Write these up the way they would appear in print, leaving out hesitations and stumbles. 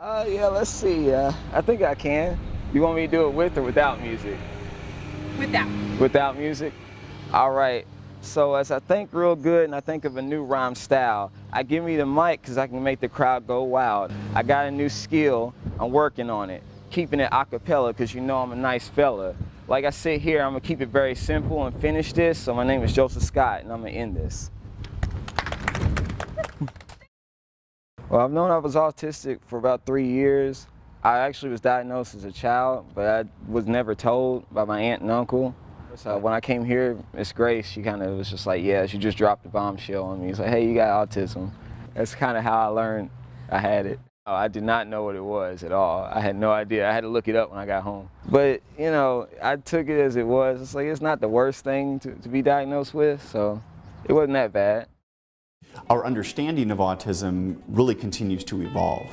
Yeah, let's see. I think I can. You want me to do it with or without music? Without. Without music? All right. So as I think real good and I think of a new rhyme style, I give me the mic because I can make the crowd go wild. I got a new skill. I'm working on it. Keeping it a cappella because you know I'm a nice fella. Like I sit here, I'm going to keep it very simple and finish this. So my name is Joseph Scott and I'm going to end this. Well, I've known I was autistic for about 3 years. I actually was diagnosed as a child, but I was never told by my aunt and uncle. So when I came here, Miss Grace, she kind of was just like, yeah, she just dropped the bombshell on me. It's like, hey, you got autism. That's kind of how I learned I had it. I did not know what it was at all. I had no idea. I had to look it up when I got home. But, you know, I took it as it was. It's like, it's not the worst thing to be diagnosed with, so it wasn't that bad. Our understanding of autism really continues to evolve.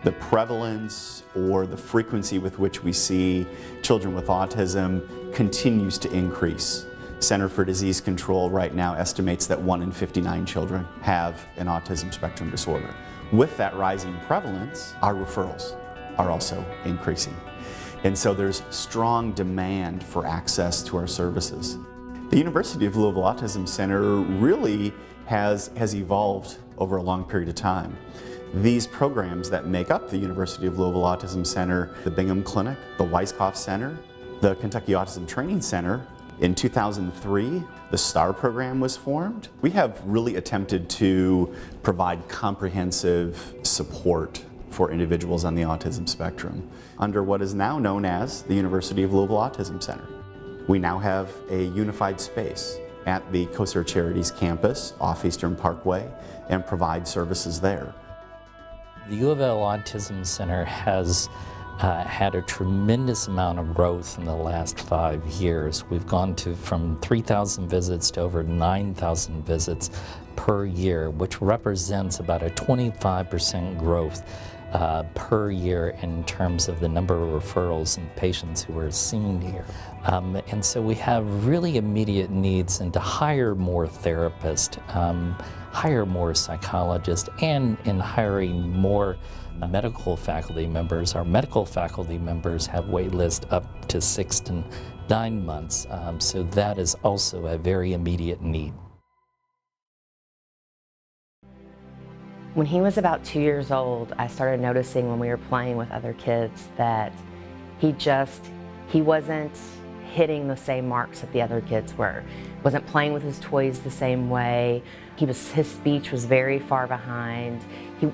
The prevalence or the frequency with which we see children with autism continues to increase. Center for Disease Control right now estimates that 1 in 59 children have an autism spectrum disorder. With that rising prevalence, our referrals are also increasing. And so there's strong demand for access to our services. The University of Louisville Autism Center really has evolved over a long period of time. These programs that make up the University of Louisville Autism Center, the Bingham Clinic, the Weisskopf Center, the Kentucky Autism Training Center, in 2003, the STAR program was formed. We have really attempted to provide comprehensive support for individuals on the autism spectrum under what is now known as the University of Louisville Autism Center. We now have a unified space at the COSER Charities campus off Eastern Parkway and provide services there. The Louisville Autism Center has had a tremendous amount of growth in the last 5 years. We've gone from 3,000 visits to over 9,000 visits per year, which represents about a 25% growth per year in terms of the number of referrals and patients who are seen here. And so we have really immediate needs and to hire more therapists, hire more psychologists, and in hiring more medical faculty members. Our medical faculty members have wait lists up to 6 to 9 months, so that is also a very immediate need. When he was about 2 years old, I started noticing when we were playing with other kids that he wasn't hitting the same marks that the other kids were. Wasn't playing with his toys the same way. His speech was very far behind.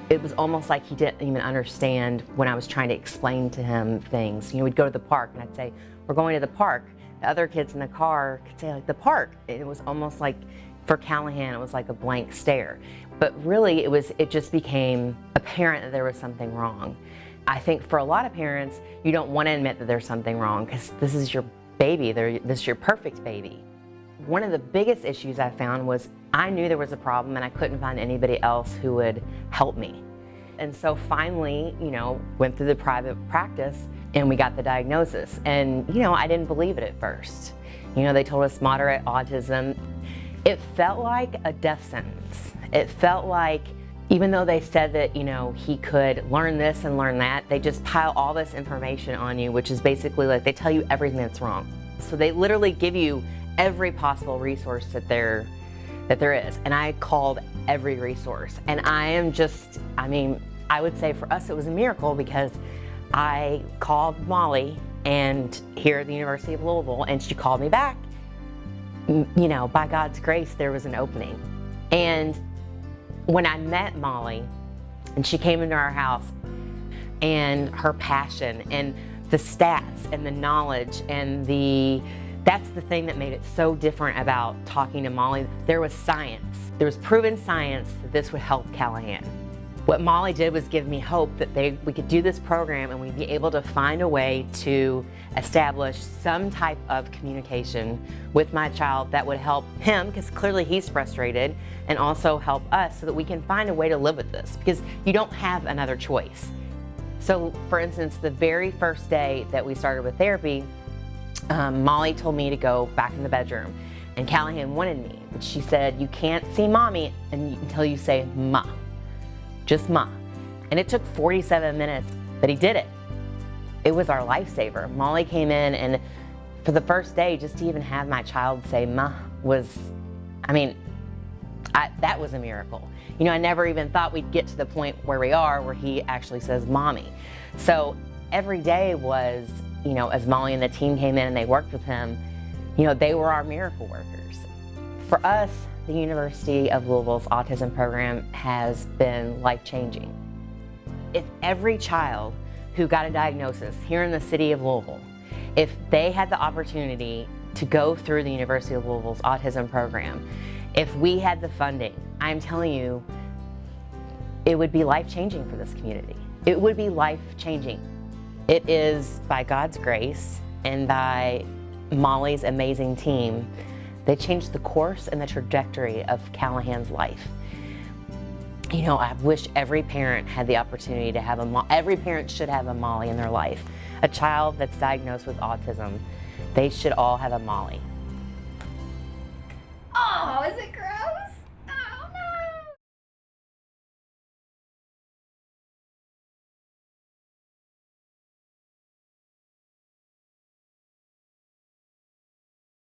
It was almost like he didn't even understand when I was trying to explain to him things. You know, we'd go to the park and I'd say, we're going to the park. The other kids in the car could say, like, the park. It was almost like, for Callahan, it was like a blank stare. But really, it just became apparent that there was something wrong. I think for a lot of parents, you don't want to admit that there's something wrong because this is your baby, this is your perfect baby. One of the biggest issues I found was I knew there was a problem and I couldn't find anybody else who would help me. And so finally, you know, went through the private practice and we got the diagnosis. And, you know, I didn't believe it at first. You know, they told us moderate autism. It felt like a death sentence. It felt like, even though they said that, you know, he could learn this and learn that, they just pile all this information on you, which is basically like they tell you everything that's wrong. So they literally give you every possible resource that there is. And I called every resource. And I would say for us it was a miracle because I called Molly and here at the University of Louisville and she called me back. You know, by God's grace, there was an opening. And when I met Molly and she came into our house and her passion and the stats and the knowledge and that's the thing that made it so different about talking to Molly. There was science. There was proven science that this would help Callahan. What Molly did was give me hope that we could do this program and we'd be able to find a way to establish some type of communication with my child that would help him, because clearly he's frustrated, and also help us so that we can find a way to live with this, because you don't have another choice. So for instance, the very first day that we started with therapy, Molly told me to go back in the bedroom and Callahan wanted me. And she said, you can't see mommy until you say ma. Just ma. And it took 47 minutes, but he did it. It was our lifesaver. Molly came in, and for the first day, just to even have my child say "ma" was, I mean, that was a miracle. You know, I never even thought we'd get to the point where we are, where he actually says "mommy." So every day was, you know, as Molly and the team came in and they worked with him, you know, they were our miracle workers. For us, the University of Louisville's autism program has been life-changing. If every child who got a diagnosis here in the city of Louisville, if they had the opportunity to go through the University of Louisville's autism program, if we had the funding, I'm telling you, it would be life-changing for this community. It would be life-changing. It is by God's grace and by Molly's amazing team, they changed the course and the trajectory of Callahan's life. You know, I wish every parent had the opportunity to have every parent should have a Molly in their life. A child that's diagnosed with autism, they should all have a Molly. Oh, is it gross?